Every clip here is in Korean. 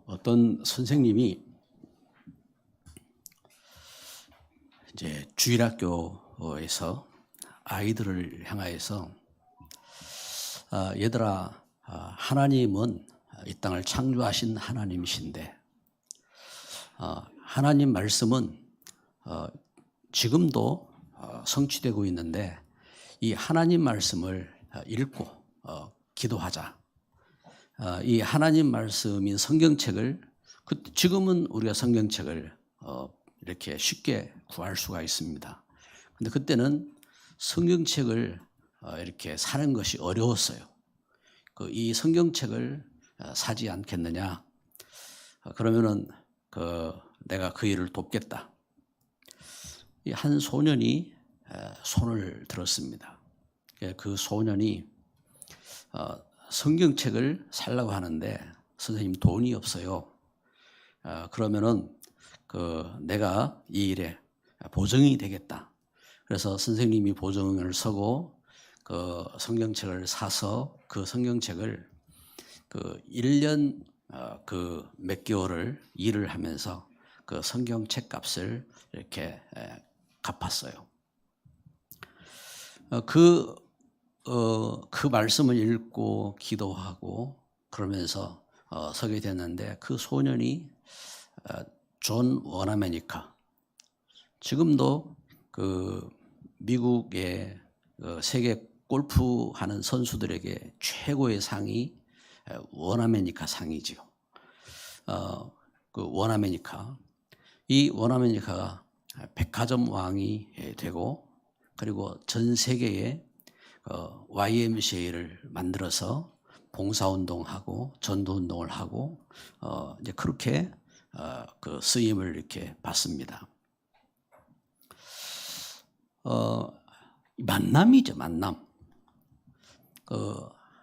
어떤 선생님이 이제 주일학교에서 아이들을 향하여서 얘들아, 하나님은 이 땅을 창조하신 하나님이신데 하나님 말씀은 지금도 성취되고 있는데 이 하나님 말씀을 읽고 기도하자. 이 하나님 말씀인 성경책을 지금은 우리가 성경책을 이렇게 쉽게 구할 수가 있습니다. 근데 그때는 성경책을 이렇게 사는 것이 어려웠어요. 이 성경책을 사지 않겠느냐? 그러면은 내가 그 일을 돕겠다. 이 한 소년이 손을 들었습니다. 그 소년이 성경책을 살라고 하는데 선생님 돈이 없어요. 그러면은 내가 이 일에 보증이 되겠다. 그래서 선생님이 보증을 서고 그 성경책을 사서 그 성경책을 1년 몇 개월을 일을 하면서 그 성경책 값을 이렇게 갚았어요. 그 말씀을 읽고 기도하고 그러면서 서게 됐는데 그 소년이 존 워나메니카, 지금도 미국의 세계 골프 하는 선수들에게 최고의 상이 워나메니카 상이지요. 워나메니카, 이 워나메니카가 백화점 왕이 되고 그리고 전 세계에 YMCA를 만들어서 봉사운동하고 전도운동을 하고 이제 그렇게 쓰임을 이렇게 받습니다. 만남이죠, 만남.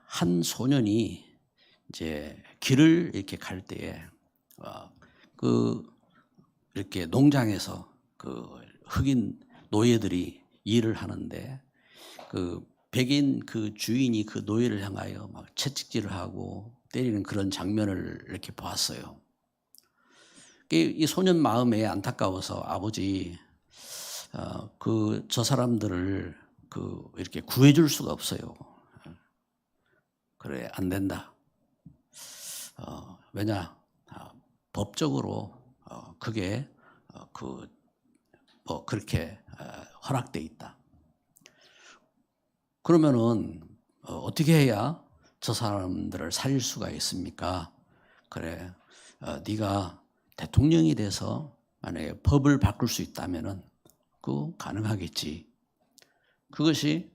한 소년이 이제 길을 이렇게 갈 때에 이렇게 농장에서 흑인 노예들이 일을 하는데 백인 주인이 그 노예를 향하여 막 채찍질을 하고 때리는 그런 장면을 이렇게 보았어요. 이 소년 마음에 안타까워서 아버지, 저 사람들을 이렇게 구해줄 수가 없어요. 그래, 안 된다. 왜냐, 법적으로 그게 그렇게 허락돼 있다. 그러면은 어떻게 해야 저 사람들을 살릴 수가 있습니까? 그래, 네가 대통령이 돼서 만약에 법을 바꿀 수 있다면은 가능하겠지. 그것이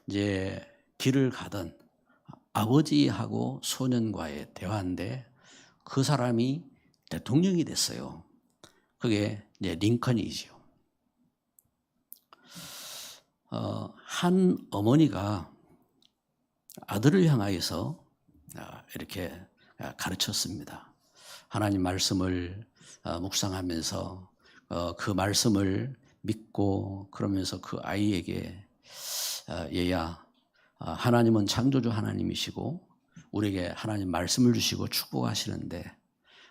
이제 길을 가던 아버지하고 소년과의 대화인데 그 사람이 대통령이 됐어요. 그게 이제 링컨이지요. 한 어머니가 아들을 향하여서 이렇게 가르쳤습니다. 하나님 말씀을 묵상하면서 그 말씀을 믿고 그러면서 그 아이에게 얘야, 하나님은 창조주 하나님이시고 우리에게 하나님 말씀을 주시고 축복하시는데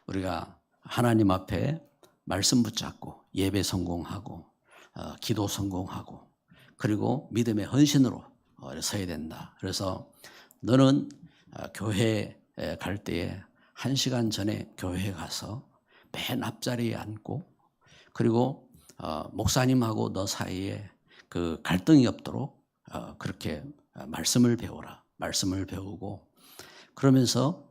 우리가 하나님 앞에 말씀 붙잡고 예배 성공하고 기도 성공하고 그리고 믿음의 헌신으로 서야 된다. 그래서 너는 교회에 갈 때에 1시간 전에 교회에 가서 맨 앞자리에 앉고 그리고 목사님하고 너 사이에 갈등이 없도록 그렇게 말씀을 배워라. 말씀을 배우고 그러면서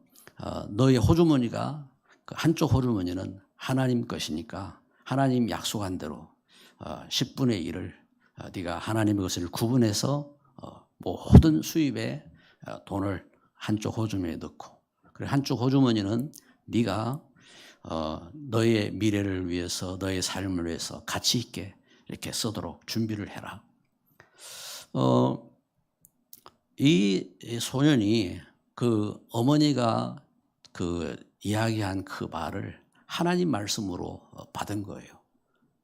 너의 호주머니가 한쪽 호주머니는 하나님 것이니까 하나님 약속한 대로 10분의 1을 네가 하나님의 것을 구분해서 모든 수입에 돈을 한쪽 호주머니에 넣고 그리고 한쪽 호주머니는 네가 너의 미래를 위해서 너의 삶을 위해서 가치 있게 이렇게 쓰도록 준비를 해라. 이 소년이 어머니가 이야기한 그 말을 하나님 말씀으로 받은 거예요.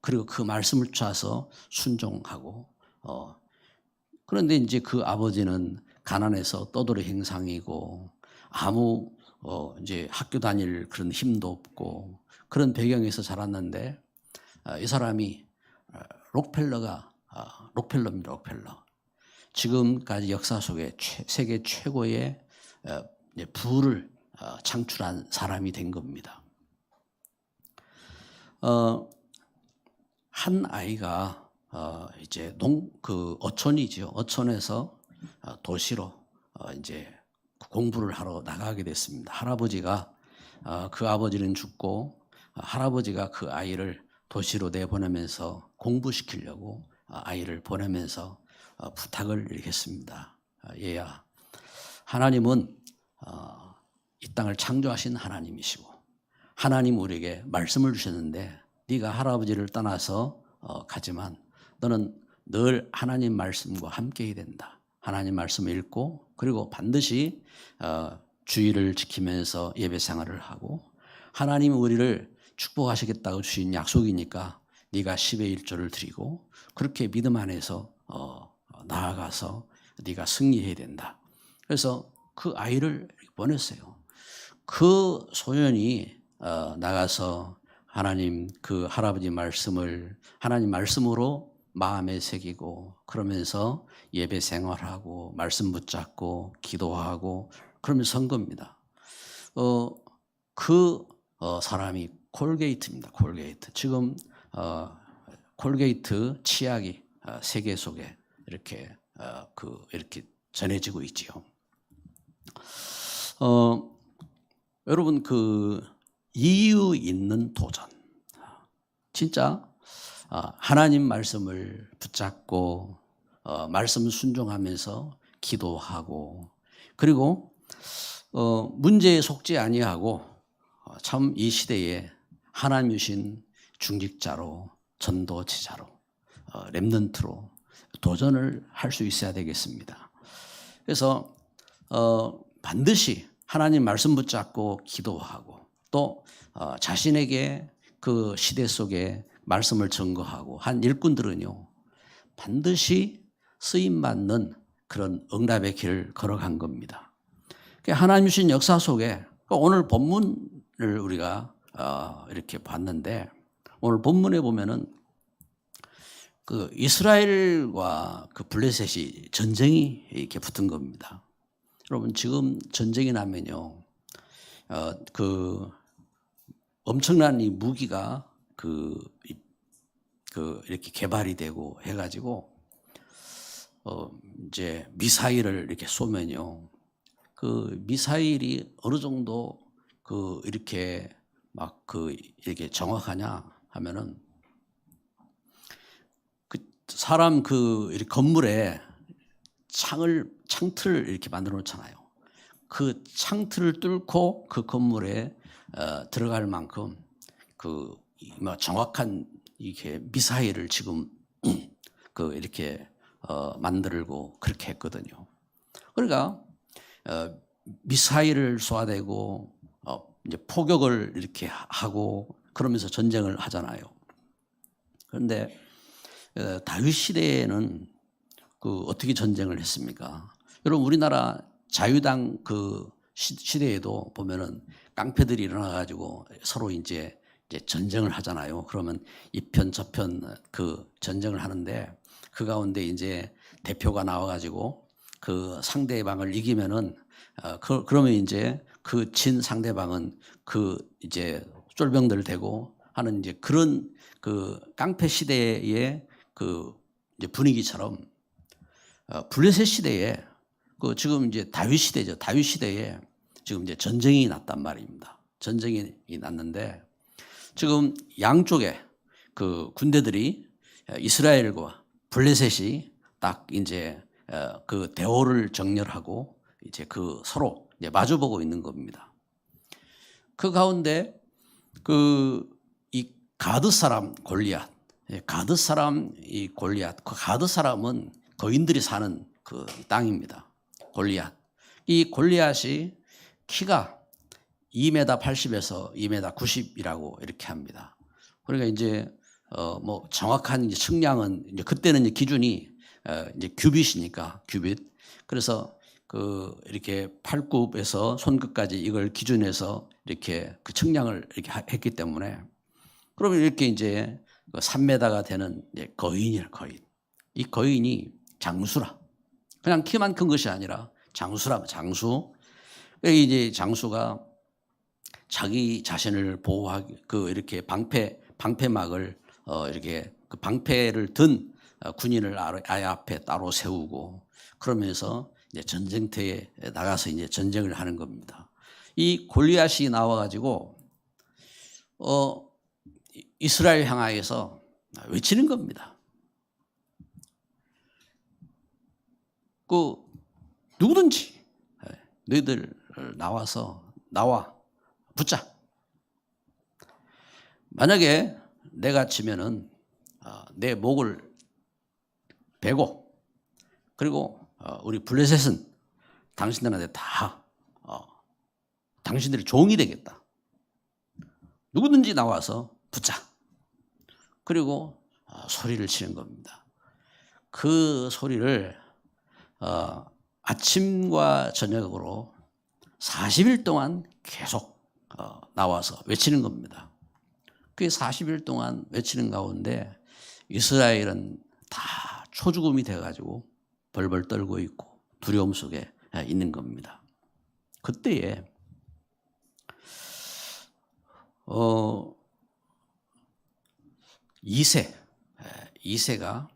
그리고 그 말씀을 쫓아서 순종하고 그런데 이제 그 아버지는 가난해서 떠돌이 행상이고 아무 이제 학교 다닐 그런 힘도 없고 그런 배경에서 자랐는데 이 사람이 록펠러입니다. 록펠러. 지금까지 역사 속에 세계 최고의 부를 창출한 사람이 된 겁니다. 한 아이가 이제 어촌이죠. 어촌에서 도시로 이제 공부를 하러 나가게 됐습니다. 할아버지가 그 아버지는 죽고 할아버지가 그 아이를 도시로 내보내면서 공부시키려고 아이를 보내면서 부탁을 이렇게 했습니다. 얘야, 하나님은 이 땅을 창조하신 하나님이시고 하나님 우리에게 말씀을 주셨는데 네가 할아버지를 떠나서 가지만 너는 늘 하나님 말씀과 함께 해야 된다. 하나님 말씀을 읽고 그리고 반드시 주의를 지키면서 예배 생활을 하고 하나님이 우리를 축복하시겠다고 주신 약속이니까 네가 10의 1조를 드리고 그렇게 믿음 안에서 나아가서 네가 승리해야 된다. 그래서 그 아이를 보냈어요. 그 소년이 나가서 하나님 그 할아버지 말씀을 하나님 말씀으로 마음에 새기고 그러면서 예배 생활하고 말씀 붙잡고 기도하고 그러면서 선 겁니다. 그 사람이 콜게이트입니다. 콜게이트. 지금 콜게이트 치약이 세계 속에 이렇게 이렇게 전해지고 있지요. 여러분 그 이유 있는 도전. 진짜 하나님 말씀을 붙잡고 말씀 순종하면서 기도하고 그리고 문제에 속지 아니하고 참 이 시대에 하나님 주신 중직자로 전도지자로 렘넌트로 도전을 할 수 있어야 되겠습니다. 그래서 반드시 하나님 말씀 붙잡고 기도하고 또 자신에게 그 시대 속에 말씀을 증거하고 한 일꾼들은요 반드시 쓰임받는 그런 응답의 길을 걸어간 겁니다. 하나님 주신 역사 속에 오늘 본문을 우리가 이렇게 봤는데 오늘 본문에 보면은 그 이스라엘과 그 블레셋이 전쟁이 이렇게 붙은 겁니다. 여러분 지금 전쟁이 나면요 그 엄청난 이 무기가 이렇게 개발이 되고 해가지고 이제 미사일을 이렇게 쏘면요 그 미사일이 어느 정도 이렇게 막 이렇게 정확하냐 하면은 그 사람 이렇게 건물에 창틀을 이렇게 만들어 놓잖아요. 그 창틀을 뚫고 그 건물에 들어갈 만큼 정확한 이렇게 미사일을 지금 이렇게 만들고 그렇게 했거든요. 그러니까 미사일을 쏘아대고 이제 포격을 이렇게 하고 그러면서 전쟁을 하잖아요. 그런데 다윗 시대에는 어떻게 전쟁을 했습니까? 여러분 우리나라 자유당 시대에도 보면은 깡패들이 일어나가지고 서로 이제 전쟁을 하잖아요. 그러면 이 편 저 편 전쟁을 하는데 그 가운데 이제 대표가 나와가지고 그 상대방을 이기면은 그러면 이제 그 진 상대방은 이제 쫄병들 되고 하는 이제 그런 깡패 시대의 이제 분위기처럼 블레셋 시대에 지금 이제 다윗 시대죠. 다윗 시대에 지금 이제 전쟁이 났단 말입니다. 전쟁이 났는데 지금 양쪽에 군대들이 이스라엘과 블레셋이 딱 이제 대오를 정렬하고 이제 서로 이제 마주보고 있는 겁니다. 그 가운데 이 가드 사람 골리앗, 가드 사람 이 골리앗, 그 가드 사람은 거인들이 사는 땅입니다. 골리앗. 이 골리앗이 키가 2m 80에서 2m 90이라고 이렇게 합니다. 그러니까 이제 뭐 정확한 이제 측량은 이제 그때는 이제 기준이 이제 규빗이니까 규빗. 그래서 이렇게 팔굽에서 손끝까지 이걸 기준해서 이렇게 그 측량을 이렇게 했기 때문에 그러면 이렇게 이제 3m가 되는 거인이라 거인. 이 거인이 장수라. 그냥 키만 큰 것이 아니라 장수라 장수. 이제 장수가 자기 자신을 보호하기 이렇게 방패막을 이렇게 그 방패를 든 군인을 아예 앞에 따로 세우고 그러면서 이제 전쟁터에 나가서 이제 전쟁을 하는 겁니다. 이 골리앗이 나와가지고 이스라엘 향하여서 외치는 겁니다. 누구든지 너희들 나와 붙자. 만약에 내가 지면은 내 목을 베고 그리고 우리 블레셋은 당신들한테 다 당신들이 종이 되겠다. 누구든지 나와서 붙자. 그리고 소리를 치는 겁니다. 그 소리를 아침과 저녁으로 40일 동안 계속 나와서 외치는 겁니다. 그 40일 동안 외치는 가운데 이스라엘은 다 초죽음이 돼가지고 벌벌 떨고 있고 두려움 속에 있는 겁니다. 그때에 이새가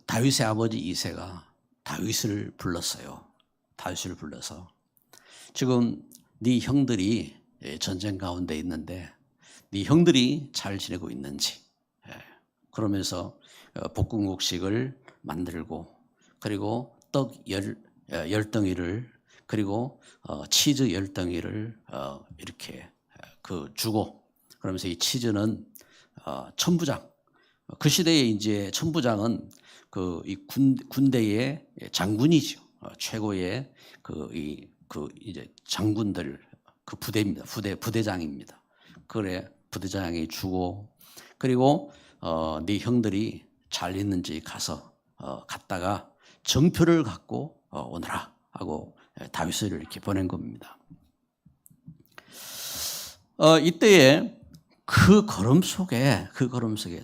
다윗의 아버지 이새가 다윗을 불렀어요. 다윗을 불러서 지금 네 형들이 전쟁 가운데 있는데 네 형들이 잘 지내고 있는지 그러면서 볶음국식을 만들고 그리고 떡 10덩이를 그리고 치즈 10덩이를 이렇게 주고 그러면서 이 치즈는 천부장 그 시대에 이제 천부장은 이 군대의 장군이죠. 최고의 이제 장군들 부대입니다. 부대장입니다. 그래 부대장이 주고 그리고 네 형들이 잘 있는지 갔다가 정표를 갖고 오너라 하고 다윗을 이렇게 보낸 겁니다. 이때에 그 걸음 속에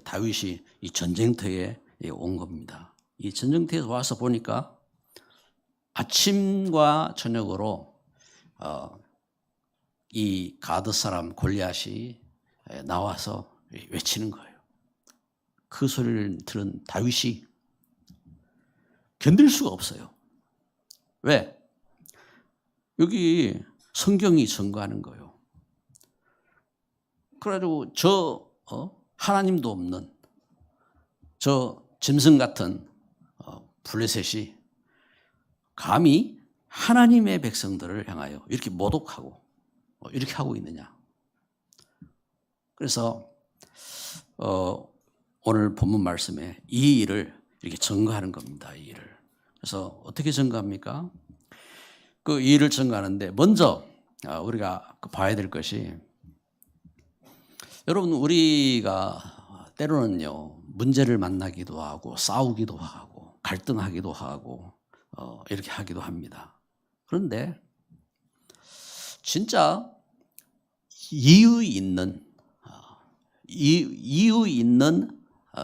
다윗이 이 전쟁터에 온 겁니다. 이 전쟁터에 와서 보니까 아침과 저녁으로 이 가드 사람 골리앗이 나와서 외치는 거예요. 그 소리를 들은 다윗이 견딜 수가 없어요. 왜? 여기 성경이 증거하는 거예요. 그래가지고 하나님도 없는 저 짐승 같은 블레셋이 감히 하나님의 백성들을 향하여 이렇게 모독하고 이렇게 하고 있느냐. 그래서 오늘 본문 말씀에 이 일을 이렇게 증거하는 겁니다. 이 일을. 그래서 어떻게 증거합니까? 이 일을 증거하는데 먼저 우리가 봐야 될 것이 여러분 우리가 때로는요 문제를 만나기도 하고 싸우기도 하고 갈등하기도 하고 이렇게 하기도 합니다. 그런데 진짜 이유 있는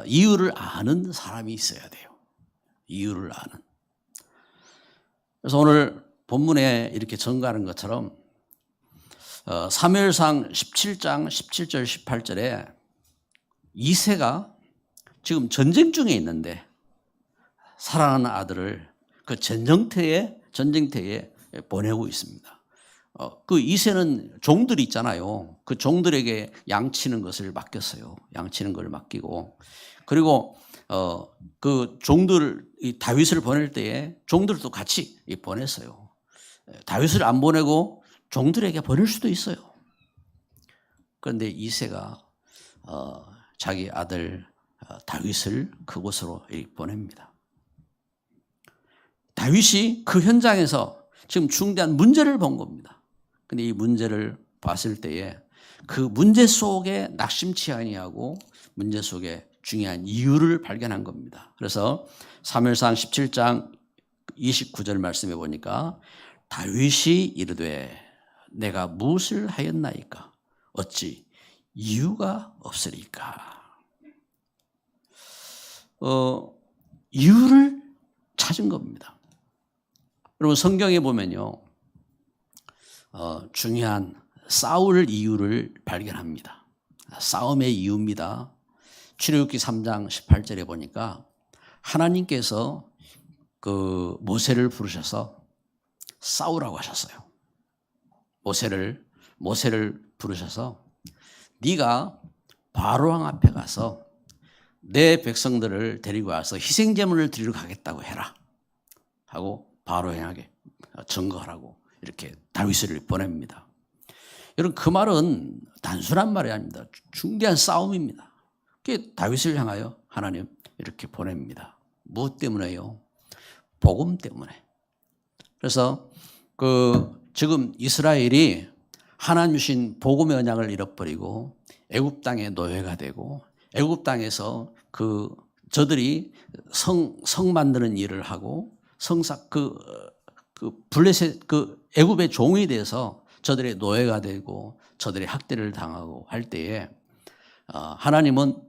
이유를 아는 사람이 있어야 돼요. 이유를 아는. 그래서 오늘 본문에 이렇게 증거하는 것처럼 사무엘상 17장 17절 18절에 이새가 지금 전쟁 중에 있는데 살아나는 아들을 그 전쟁터에 보내고 있습니다. 그 이새는 종들이 있잖아요. 그 종들에게 양치는 것을 맡겼어요. 양치는 걸 맡기고 그리고 그 종들 다윗을 보낼 때에 종들도 같이 보냈어요. 다윗을 안 보내고 종들에게 보낼 수도 있어요. 그런데 이새가 자기 아들 다윗을 그곳으로 보냅니다. 다윗이 그 현장에서 지금 중대한 문제를 본 겁니다. 근데 이 문제를 봤을 때에 그 문제 속에 낙심치 아니하고 문제 속에 중요한 이유를 발견한 겁니다. 그래서 사무엘상 17장 29절 말씀해 보니까 다윗이 이르되 내가 무엇을 하였나이까 어찌 이유가 없으리까. 이유를 찾은 겁니다. 여러분 성경에 보면요, 중요한 싸울 이유를 발견합니다. 싸움의 이유입니다. 출애굽기 3장 18절에 보니까 하나님께서 그 모세를 부르셔서 싸우라고 하셨어요. 모세를 부르셔서 네가 바로왕 앞에 가서 내 백성들을 데리고 와서 희생제물을 드리러 가겠다고 해라 하고 바로왕에게 증거하라고 이렇게 다윗을 보냅니다. 여러분 그 말은 단순한 말이 아닙니다. 중대한 싸움입니다. 그게 다윗을 향하여 하나님 이렇게 보냅니다. 무엇 때문에요? 복음 때문에. 그래서 지금 이스라엘이 하나님 주신 복음의 언약을 잃어버리고 애굽 땅의 노예가 되고 애굽 땅에서 저들이 성 만드는 일을 하고 블레셋 애굽의 종이 돼서 저들의 노예가 되고 저들의 학대를 당하고 할 때에 하나님은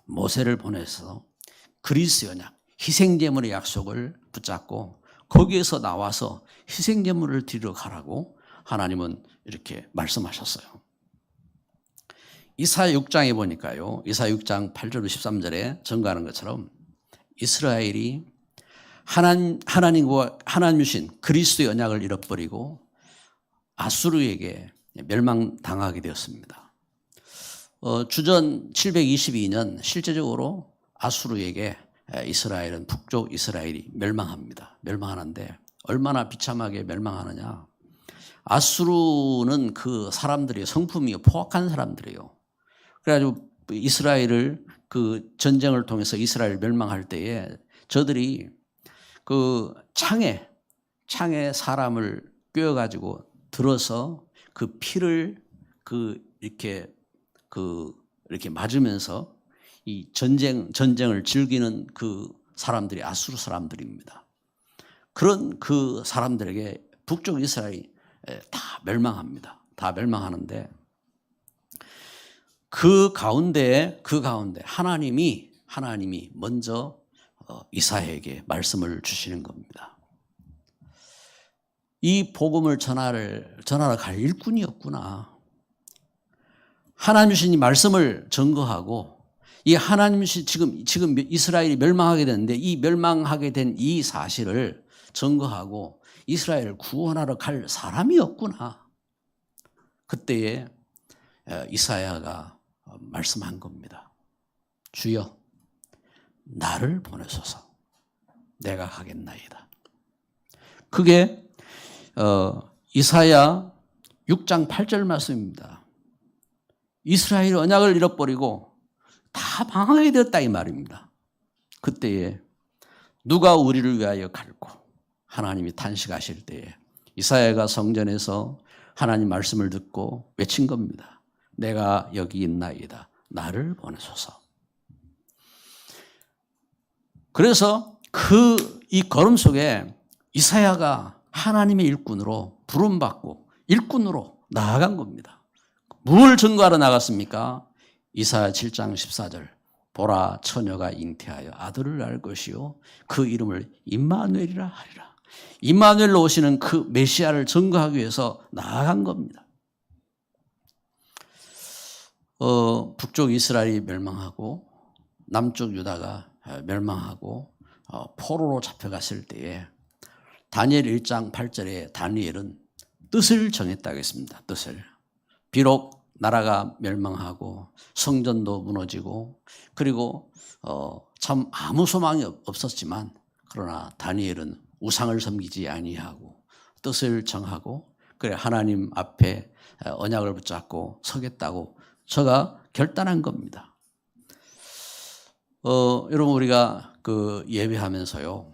모세를 보내서 그리스 언약 희생제물의 약속을 붙잡고 거기에서 나와서 희생제물을 드리러 가라고 하나님은 이렇게 말씀하셨어요. 이사야 6장에 보니까요, 이사야 6장 8절 13절에 증거하는 것처럼 이스라엘이 하나님 주신 그리스도의 언약을 잃어버리고 아수르에게 멸망당하게 되었습니다. 주전 722년 실제적으로 아수르에게 이스라엘은 북쪽 이스라엘이 멸망합니다. 멸망하는데 얼마나 비참하게 멸망하느냐. 아수르는 그 사람들이 성품이 포악한 사람들이에요. 그래가지고 이스라엘을 전쟁을 통해서 이스라엘 멸망할 때에 저들이 창에 사람을 꿰어가지고 들어서 그 피를 이렇게 맞으면서 이 전쟁을 즐기는 그 사람들이 아수르 사람들입니다. 그런 그 사람들에게 북쪽 이스라엘이 다 멸망합니다. 다 멸망하는데 그 가운데 하나님이 먼저 이사야에게 말씀을 주시는 겁니다. 이 복음을 전하러 갈 일꾼이었구나. 하나님 주신 이 말씀을 증거하고 이 하나님 지금 이스라엘이 멸망하게 됐는데 이 멸망하게 된 이 사실을 증거하고 이스라엘을 구원하러 갈 사람이었구나. 그때에 이사야가 말씀한 겁니다. 주여 나를 보내소서 내가 가겠나이다. 그게 이사야 6장 8절 말씀입니다. 이스라엘 언약을 잃어버리고 다 망하게 되었다 이 말입니다. 그때에 누가 우리를 위하여 갈고 하나님이 탄식하실 때에 이사야가 성전에서 하나님 말씀을 듣고 외친 겁니다. 내가 여기 있나이다. 나를 보내소서. 그래서 이 걸음 속에 이사야가 하나님의 일꾼으로 부름받고 일꾼으로 나아간 겁니다. 뭘 증거하러 나갔습니까? 이사야 7장 14절 보라 처녀가 잉태하여 아들을 낳을 것이요 그 이름을 임마누엘이라 하리라. 임마누엘로 오시는 그 메시아를 증거하기 위해서 나아간 겁니다. 북쪽 이스라엘이 멸망하고 남쪽 유다가 멸망하고 포로로 잡혀갔을 때에 다니엘 1장 8절에 다니엘은 뜻을 정했다고 했습니다. 뜻을. 비록 나라가 멸망하고 성전도 무너지고 그리고 참 아무 소망이 없었지만 그러나 다니엘은 우상을 섬기지 아니하고 뜻을 정하고 그래 하나님 앞에 언약을 붙잡고 서겠다고 저가 결단한 겁니다. 여러분 우리가 예배하면서요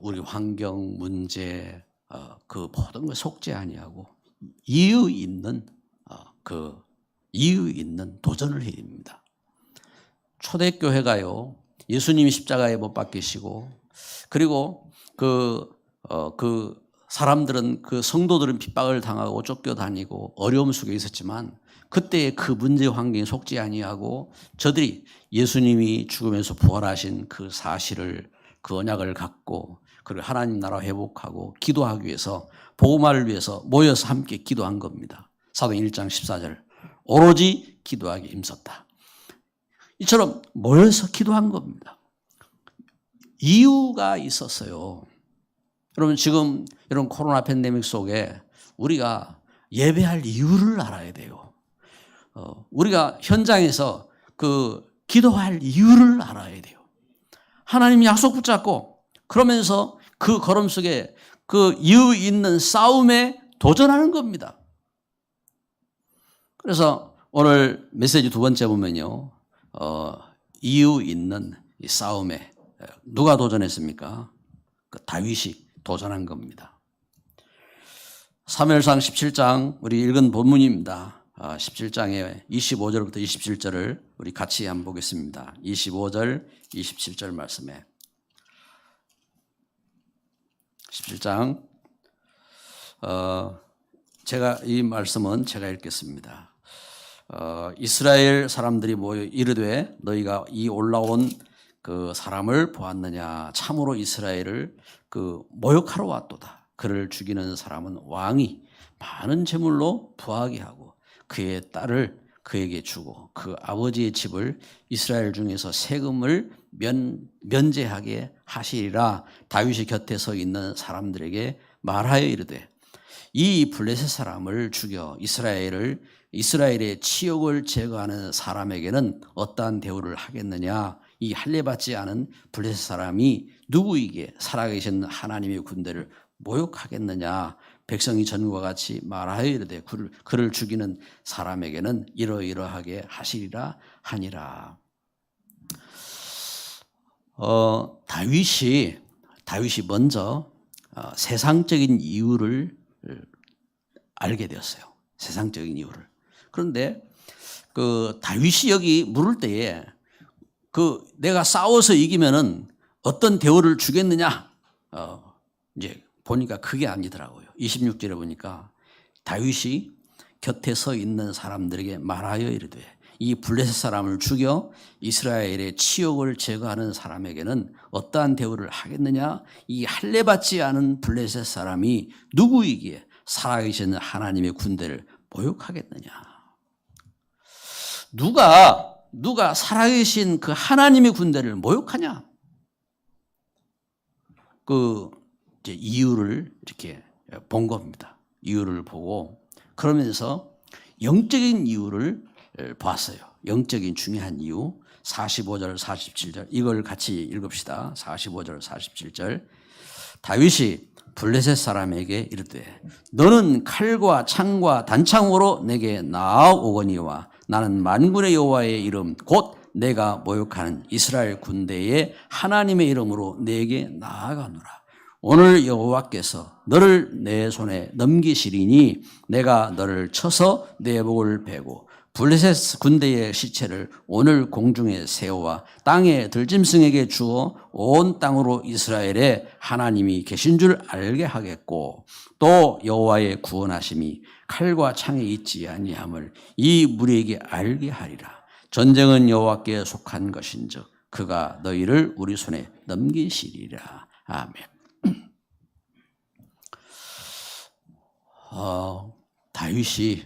우리 환경 문제 그 모든 걸 속지 아니하고 이유 있는 도전을 해야 됩니다. 초대교회가요 예수님이 십자가에 못 박히시고 그리고 그 사람들은 그 성도들은 핍박을 당하고 쫓겨다니고 어려움 속에 있었지만 그때의 그 문제 환경에 속지 아니하고 저들이 예수님이 죽음에서 부활하신 그 사실을 그 언약을 갖고 그리고 하나님 나라 회복하고 기도하기 위해서 복음화를 위해서 모여서 함께 기도한 겁니다. 사도행 1장 14절 오로지 기도하기 힘썼다. 이처럼 모여서 기도한 겁니다. 이유가 있었어요. 여러분 지금 이런 코로나 팬데믹 속에 우리가 예배할 이유를 알아야 돼요. 우리가 현장에서 그 기도할 이유를 알아야 돼요. 하나님 약속 붙잡고 그러면서 그 걸음 속에 그 이유 있는 싸움에 도전하는 겁니다. 그래서 오늘 메시지 두 번째 보면요. 이유 있는 이 싸움에 누가 도전했습니까? 그 다윗이 도전한 겁니다. 사무엘상 17장 우리 읽은 본문입니다. 17장의 25절부터 27절을 우리 같이 한번 보겠습니다. 25절, 27절 말씀에 17장 제가 이 말씀은 제가 읽겠습니다. 이스라엘 사람들이 모여 이르되 너희가 이 올라온 그 사람을 보았느냐 참으로 이스라엘을 그 모욕하러 왔도다. 그를 죽이는 사람은 왕이 많은 재물로 부하게 하고 그의 딸을 그에게 주고 그 아버지의 집을 이스라엘 중에서 세금을 면제하게 하시리라. 다윗의 곁에 서 있는 사람들에게 말하여 이르되 이 블레셋 사람을 죽여 이스라엘의 치욕을 제거하는 사람에게는 어떠한 대우를 하겠느냐. 이 할례받지 않은 블레셋 사람이 누구에게 살아계신 하나님의 군대를 모욕하겠느냐. 백성이 전과 같이 말하여 이르되 그를 죽이는 사람에게는 이러이러하게 하시리라 하니라. 다윗이 먼저 세상적인 이유를 알게 되었어요. 세상적인 이유를. 그런데 그 다윗이 여기 물을 때에 그 내가 싸워서 이기면은 어떤 대우를 주겠느냐? 이제 보니까 그게 아니더라고요. 26절에 보니까 다윗이 곁에 서 있는 사람들에게 말하여 이르되 이 블레셋 사람을 죽여 이스라엘의 치욕을 제거하는 사람에게는 어떠한 대우를 하겠느냐? 이 할례받지 않은 블레셋 사람이 누구이기에 살아계신 하나님의 군대를 모욕하겠느냐? 누가 살아계신 그 하나님의 군대를 모욕하냐? 그 이제 이유를 이렇게 본 겁니다. 이유를 보고 그러면서 영적인 이유를 봤어요. 영적인 중요한 이유. 45절, 47절 이걸 같이 읽읍시다. 45절, 47절 다윗이 블레셋 사람에게 이르되 너는 칼과 창과 단창으로 내게 나아오거니와 나는 만군의 여호와의 이름 곧 내가 모욕하는 이스라엘 군대의 하나님의 이름으로 내게 나아가노라. 오늘 여호와께서 너를 내 손에 넘기시리니 내가 너를 쳐서 내 목을 베고 블레셋 군대의 시체를 오늘 공중에 세워 땅의 들짐승에게 주어 온 땅으로 이스라엘에 하나님이 계신 줄 알게 하겠고 또 여호와의 구원하심이 칼과 창에 있지 아니함을 이 무리에게 알게 하리라. 전쟁은 여호와께 속한 것인즉 그가 너희를 우리 손에 넘기시리라. 아멘. 다윗이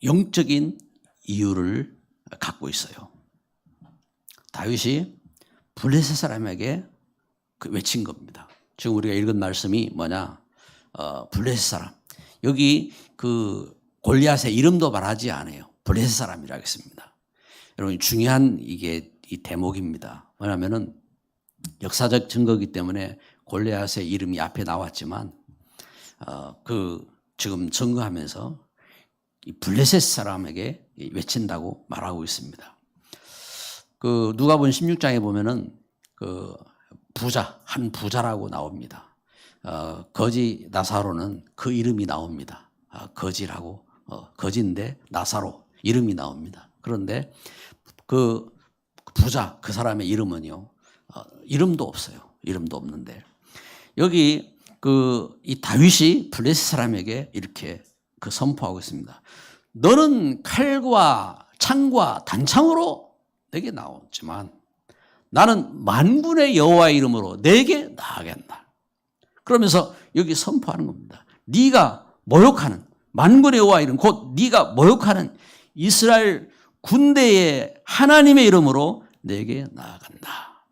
영적인 이유를 갖고 있어요. 다윗이 블레셋 사람에게 외친 겁니다. 지금 우리가 읽은 말씀이 뭐냐? 블레셋 사람. 여기 그 골리앗의 이름도 말하지 않아요. 블레셋 사람이라 하겠습니다. 여러분 중요한 이게 이 대목입니다. 뭐냐면은 역사적 증거이기 때문에 골리앗의 이름이 앞에 나왔지만 지금 증거하면서 이 블레셋 사람에게 외친다고 말하고 있습니다. 그 누가복음 16장에 보면은 그 한 부자라고 나옵니다. 거지 나사로는 그 이름이 나옵니다. 거지라고 거지인데 나사로 이름이 나옵니다. 그런데 그 부자 그 사람의 이름은요 이름도 없어요. 이름도 없는데 여기 이 다윗이 블레셋 사람에게 이렇게 선포하고 있습니다. 너는 칼과 창과 단창으로 내게 나오지만 나는 만군의 여호와의 이름으로 내게 나아간다. 그러면서 여기 선포하는 겁니다. 네가 모욕하는 만군의 여호와의 이름, 곧 네가 모욕하는 이스라엘 군대의 하나님의 이름으로 내게 나아간다.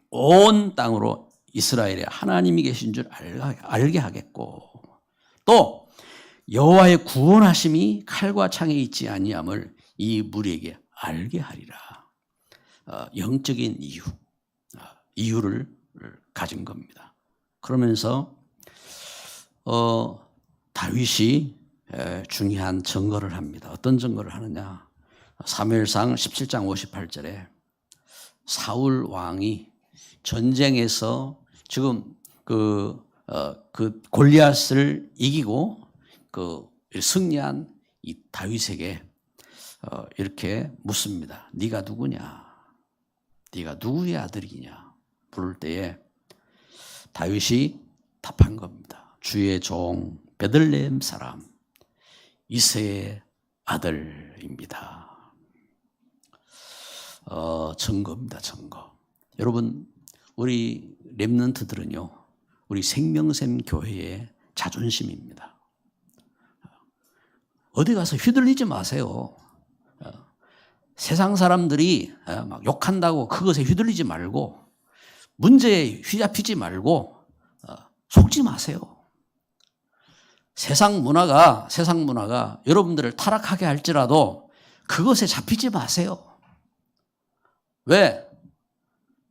온 땅으로 이스라엘에 하나님이 계신 줄 알게 하겠고, 또 여호와의 구원하심이 칼과 창에 있지 아니함을 이 무리에게 알게 하리라. 영적인 이유를 가진 겁니다. 그러면서 다윗이 중요한 증거를 합니다. 어떤 증거를 하느냐? 사무엘상 17장 58절에 사울 왕이 전쟁에서 지금 그 골리앗을 이기고 승리한 이 다윗에게 이렇게 묻습니다. 네가 누구냐? 네가 누구의 아들이냐? 부를 때에 다윗이 답한 겁니다. 주의 종 베들레헴 사람 이새의 아들입니다. 증거입니다. 증거. 여러분, 우리 렘넌트들은요, 우리 생명샘 교회의 자존심입니다. 어디 가서 휘둘리지 마세요. 세상 사람들이 막 욕한다고 그것에 휘둘리지 말고, 문제에 휘잡히지 말고 속지 마세요. 세상 문화가 여러분들을 타락하게 할지라도 그것에 잡히지 마세요. 왜?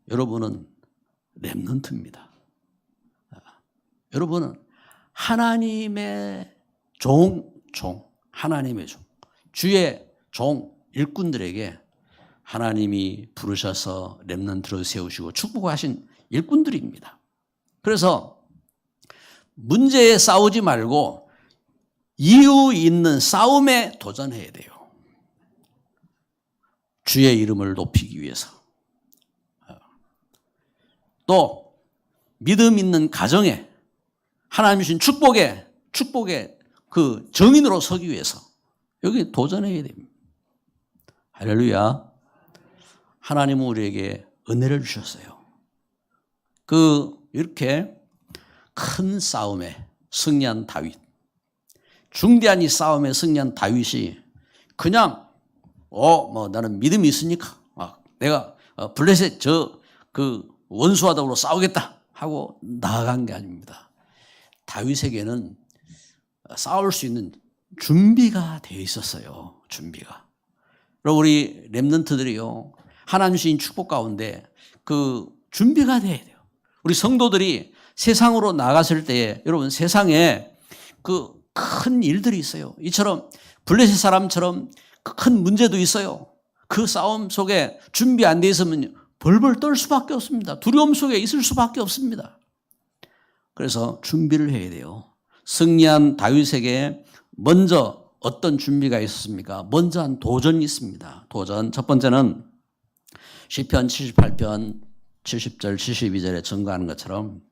여러분은 렘넌트입니다. 여러분은 하나님의 하나님의 종, 주의 종, 일꾼들에게 하나님이 부르셔서 렘넌트로 세우시고 축복하신 일꾼들입니다. 그래서 문제에 싸우지 말고 이유 있는 싸움에 도전해야 돼요. 주의 이름을 높이기 위해서. 또 믿음 있는 가정에 하나님 주신 축복의 그 정인으로 서기 위해서 여기 도전해야 됩니다. 할렐루야. 하나님은 우리에게 은혜를 주셨어요. 이렇게 큰 싸움에 승리한 다윗, 중대한 이 싸움에 승리한 다윗이 그냥 나는 믿음이 있으니까 내가 블레셋 원수와 더불어 싸우겠다 하고 나아간 게 아닙니다. 다윗에게는 싸울 수 있는 준비가 되어 있었어요. 준비가. 그리고 우리 렘넌트들이요, 하나님 주신 축복 가운데 준비가 돼야 돼요. 우리 성도들이 세상으로 나갔을 때에 여러분 세상에 큰 일들이 있어요. 이처럼 블레셋 사람처럼 큰 문제도 있어요. 그 싸움 속에 준비 안 돼 있으면 벌벌 떨 수밖에 없습니다. 두려움 속에 있을 수밖에 없습니다. 그래서 준비를 해야 돼요. 승리한 다윗에게 먼저 어떤 준비가 있었습니까? 먼저 한 도전이 있습니다. 도전. 첫 번째는 시편 78편 70절 72절에 증거하는 것처럼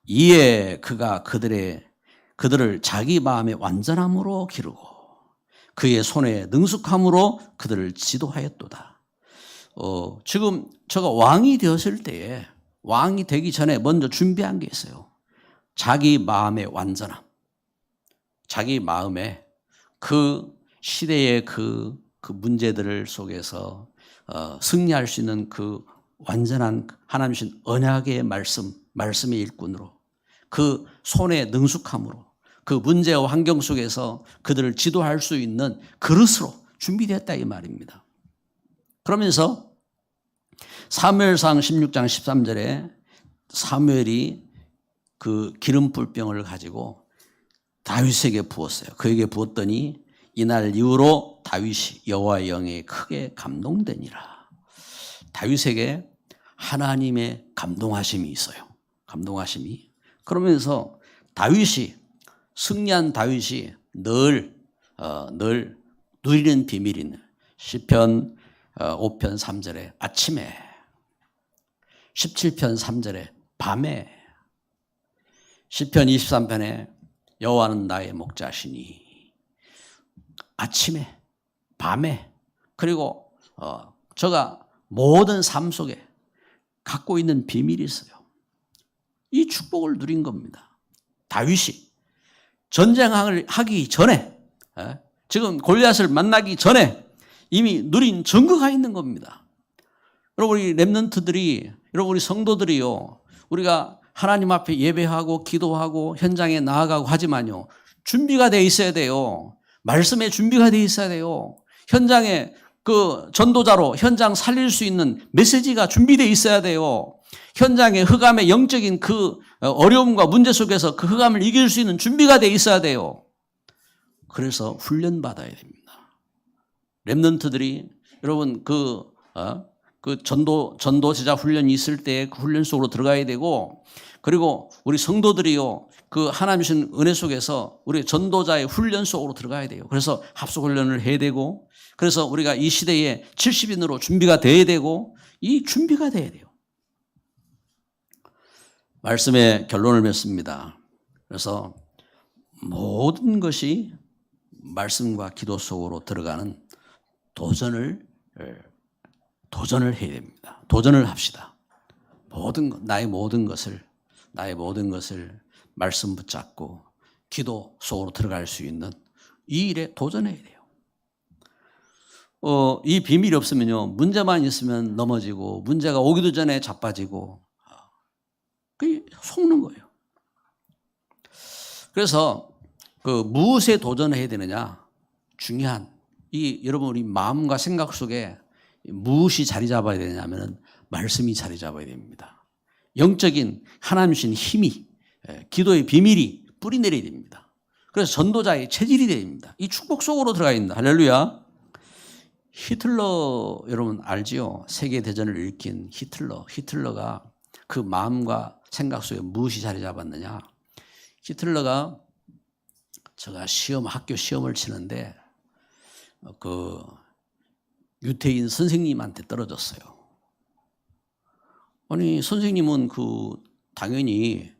이에 그가 그들을 자기 마음의 완전함으로 기르고 그의 손에 능숙함으로 그들을 지도하였도다. 지금 저가 왕이 되었을 때에 왕이 되기 전에 먼저 준비한 게 있어요. 자기 마음의 완전함. 자기 마음에 그 시대의 그 문제들을 속에서 승리할 수 있는 그 완전한 하나님 주신 언약의 말씀의 일꾼으로 그 손의 능숙함으로 그 문제와 환경 속에서 그들을 지도할 수 있는 그릇으로 준비되었다 이 말입니다. 그러면서 사무엘상 16장 13절에 사무엘이 그 기름불병을 가지고 다윗에게 부었어요. 그에게 부었더니 이날 이후로 다윗이 여호와의 영에 크게 감동되니라. 다윗에게 하나님의 감동하심이 있어요. 감동하심이. 그러면서 승리한 다윗이 늘 누리는 비밀이 있는 시편 5편 3절에 아침에 17편 3절에 밤에 시편 23편에 여호와는 나의 목자시니 아침에 밤에 그리고 저가 모든 삶 속에 갖고 있는 비밀이 있어요. 이 축복을 누린 겁니다. 다윗이 전쟁을 하기 전에 지금 골리앗을 만나기 전에 이미 누린 증거가 있는 겁니다. 여러분 우리 렘넌트들이 여러분 우리 성도들이요. 우리가 하나님 앞에 예배하고 기도하고 현장에 나아가고 하지만요. 준비가 돼 있어야 돼요. 말씀에 준비가 돼 있어야 돼요. 현장에 그 전도자로 현장 살릴 수 있는 메시지가 준비되어 있어야 돼요. 현장의 흑암의 영적인 그 어려움과 문제 속에서 그 흑암을 이길 수 있는 준비가 되어 있어야 돼요. 그래서 훈련받아야 됩니다. 렘넌트들이 여러분 그 전도제자 훈련이 있을 때 그 훈련 속으로 들어가야 되고 그리고 우리 성도들이요. 그 하나님 주신 은혜 속에서 우리 전도자의 훈련 속으로 들어가야 돼요. 그래서 합숙 훈련을 해야 되고 그래서 우리가 이 시대에 70인으로 준비가 돼야 되고 이 준비가 돼야 돼요. 말씀의 결론을 맺습니다. 그래서 모든 것이 말씀과 기도 속으로 들어가는 도전을 해야 됩니다. 도전을 합시다. 나의 모든 것을 말씀 붙잡고 기도 속으로 들어갈 수 있는 이 일에 도전해야 돼요. 이 비밀이 없으면요. 문제만 있으면 넘어지고 문제가 오기도 전에 자빠지고 그게 속는 거예요. 그래서 무엇에 도전해야 되느냐? 중요한 여러분 우리 마음과 생각 속에 무엇이 자리 잡아야 되냐면은 말씀이 자리 잡아야 됩니다. 영적인 하나님 주신 힘이 기도의 비밀이 뿌리 내려야 됩니다. 그래서 전도자의 체질이 됩니다. 이 축복 속으로 들어가 있다. 할렐루야. 히틀러 여러분 알지요? 세계대전을 일으킨 히틀러가 그 마음과 생각 속에 무엇이 자리 잡았느냐? 히틀러가 제가 학교 시험을 치는데 그 유태인 선생님한테 떨어졌어요. 아니 선생님은 당연히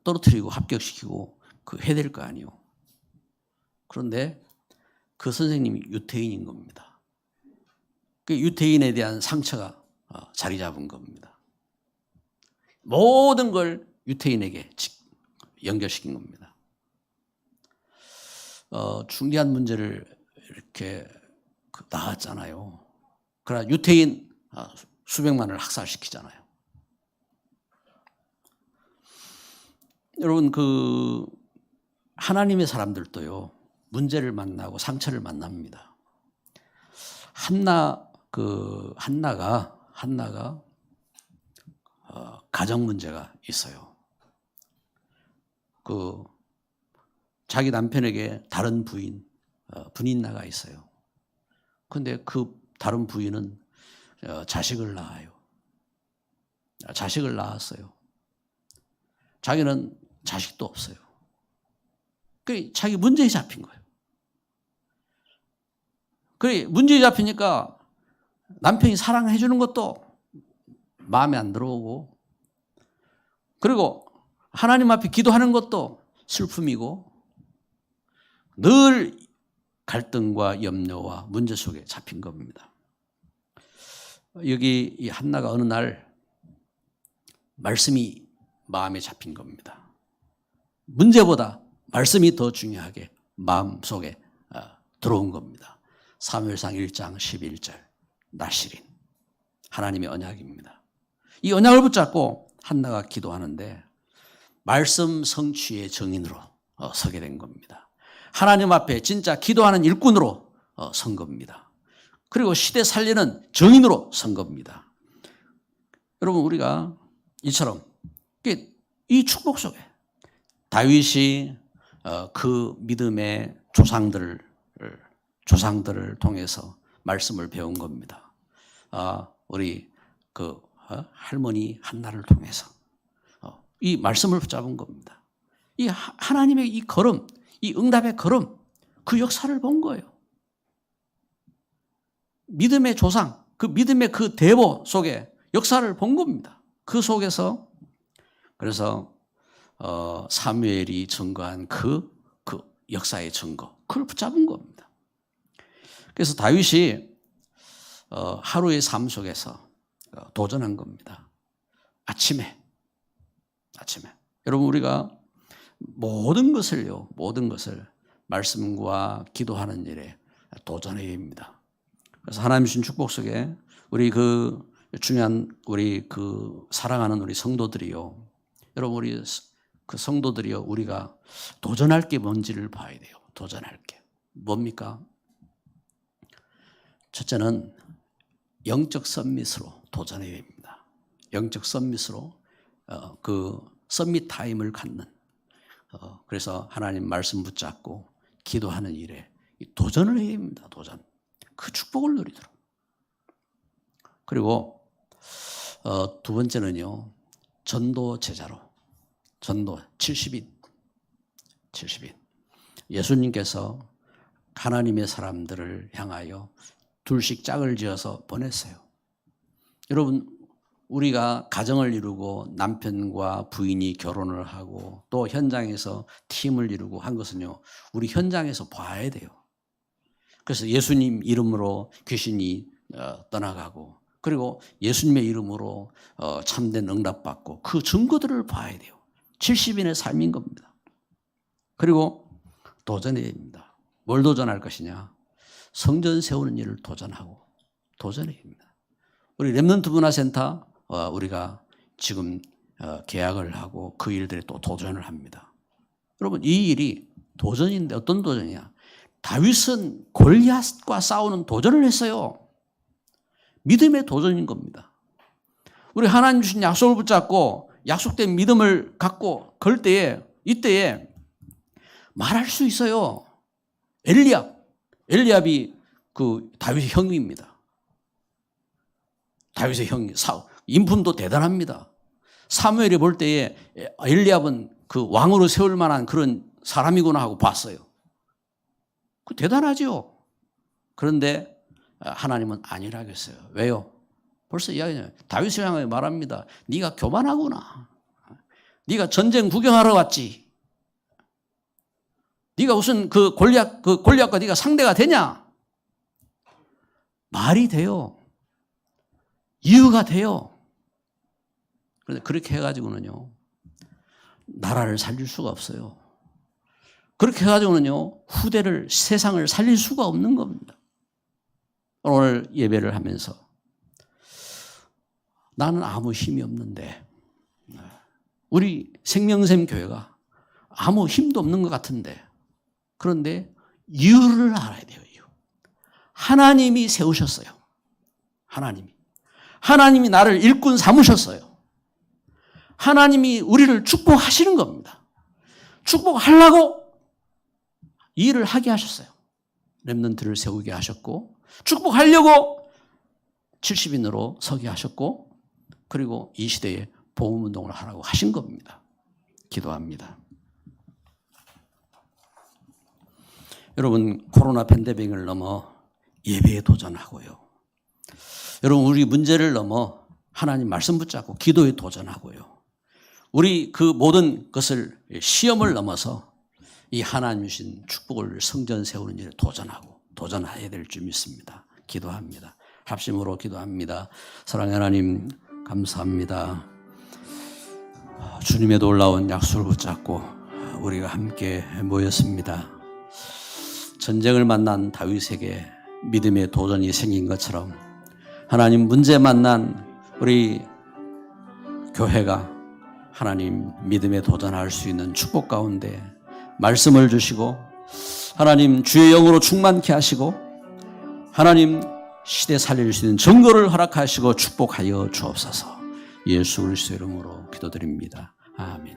떨어뜨리고 합격시키고 해야 될 거 아니에요. 그런데 그 선생님이 유태인인 겁니다. 그 유태인에 대한 상처가 자리 잡은 겁니다. 모든 걸 유태인에게 연결시킨 겁니다. 중대한 문제를 이렇게 나왔잖아요. 그러나 유태인 수백만을 학살시키잖아요. 여러분 하나님의 사람들도요. 문제를 만나고 상처를 만납니다. 한나가 가정 문제가 있어요. 자기 남편에게 다른 분인나가 있어요. 그런데 그 다른 부인은 자식을 낳아요. 자식을 낳았어요. 자기는 자식도 없어요. 자기 문제에 잡힌 거예요. 문제에 잡히니까 남편이 사랑해 주는 것도 마음에 안 들어오고 그리고 하나님 앞에 기도하는 것도 슬픔이고 늘 갈등과 염려와 문제 속에 잡힌 겁니다. 여기 이 한나가 어느 날 말씀이 마음에 잡힌 겁니다. 문제보다 말씀이 더 중요하게 마음속에 들어온 겁니다. 사무엘상 1장 11절 나실인 하나님의 언약입니다. 이 언약을 붙잡고 한나가 기도하는데 말씀 성취의 증인으로 서게 된 겁니다. 하나님 앞에 진짜 기도하는 일꾼으로 선 겁니다. 그리고 시대 살리는 증인으로 선 겁니다. 여러분 우리가 이처럼 이 축복 속에 다윗이 그 믿음의 조상들을 통해서 말씀을 배운 겁니다. 우리 할머니 한나를 통해서 이 말씀을 붙잡은 겁니다. 이 하나님의 이 걸음, 이 응답의 걸음, 그 역사를 본 거예요. 믿음의 조상, 그 믿음의 그 대보 속에 역사를 본 겁니다. 그 속에서 그래서 사무엘이 증거한 그 역사의 증거, 그걸 붙잡은 겁니다. 그래서 다윗이 하루의 삶 속에서 도전한 겁니다. 아침에 여러분, 우리가 모든 것을 말씀과 기도하는 일에 도전해야 합니다. 그래서 하나님 주신 축복 속에 우리 우리 사랑하는 우리 성도들이요, 여러분, 우리 그 성도들이요, 우리가 도전할 게 뭔지를 봐야 돼요. 도전할 게 뭡니까? 첫째는 영적 서밋으로 도전해야 됩니다. 영적 서밋으로 그 서밋 타임을 갖는, 그래서 하나님 말씀 붙잡고 기도하는 일에 도전을 해야 됩니다. 도전. 그 축복을 누리도록. 그리고 두 번째는요, 전도 제자로. 전도 70인. 예수님께서 하나님의 사람들을 향하여 둘씩 짝을 지어서 보냈어요. 여러분, 우리가 가정을 이루고 남편과 부인이 결혼을 하고 또 현장에서 팀을 이루고 한 것은요, 우리 현장에서 봐야 돼요. 그래서 예수님 이름으로 귀신이 떠나가고, 그리고 예수님의 이름으로 참된 응답받고, 그 증거들을 봐야 돼요. 70인의 삶인 겁니다. 그리고 도전해야 됩니다. 뭘 도전할 것이냐? 성전 세우는 일을 도전해야 됩니다. 우리 렘넌트 문화센터 우리가 지금 계약을 하고 그 일들에 또 도전을 합니다. 여러분, 이 일이 도전인데 어떤 도전이냐? 다윗은 골리앗과 싸우는 도전을 했어요. 믿음의 도전인 겁니다. 우리 하나님 주신 약속을 붙잡고 약속된 믿음을 갖고 걸 때에, 이때에 말할 수 있어요. 엘리압이 그 다윗의 형입니다. 다윗의 형, 인품도 대단합니다. 사무엘이 볼 때에 엘리압은 그 왕으로 세울 만한 그런 사람이구나 하고 봤어요. 그 대단하죠. 그런데 하나님은 아니라고 했어요. 왜요? 벌써 이야기해요. 다윗을 향해 말합니다. 네가 교만하구나. 네가 전쟁 구경하러 왔지. 네가 무슨 골리앗과 네가 상대가 되냐? 말이 돼요. 이유가 돼요. 그런데 그렇게 해가지고는요, 나라를 살릴 수가 없어요. 그렇게 해가지고는요, 세상을 살릴 수가 없는 겁니다. 오늘 예배를 하면서 나는 아무 힘이 없는데, 우리 생명샘 교회가 아무 힘도 없는 것 같은데, 그런데 이유를 알아야 돼요. 이유. 하나님이 세우셨어요. 하나님이 나를 일꾼 삼으셨어요. 하나님이 우리를 축복하시는 겁니다. 축복하려고 일을 하게 하셨어요. 렘넌트를 세우게 하셨고, 축복하려고 70인으로 서게 하셨고, 그리고 이 시대에 복음운동을 하라고 하신 겁니다. 기도합니다. 여러분, 코로나 팬데믹을 넘어 예배에 도전하고요. 여러분, 우리 문제를 넘어 하나님 말씀 붙잡고 기도에 도전하고요. 우리 그 모든 것을, 시험을 넘어서 이 하나님 주신 축복을 성전 세우는 일에 도전해야 될 줄 믿습니다. 기도합니다. 합심으로 기도합니다. 사랑하는 하나님, 감사합니다. 주님의 놀라운 약속을 붙잡고 우리가 함께 모였습니다. 전쟁을 만난 다윗에게 믿음의 도전이 생긴 것처럼 하나님, 문제 만난 우리 교회가 하나님 믿음에 도전할 수 있는 축복 가운데 말씀을 주시고, 하나님 주의 영으로 충만케 하시고, 하나님 시대 살릴 수 있는 증거를 허락하시고 축복하여 주옵소서. 예수 그리스도 이름으로 기도드립니다. 아멘.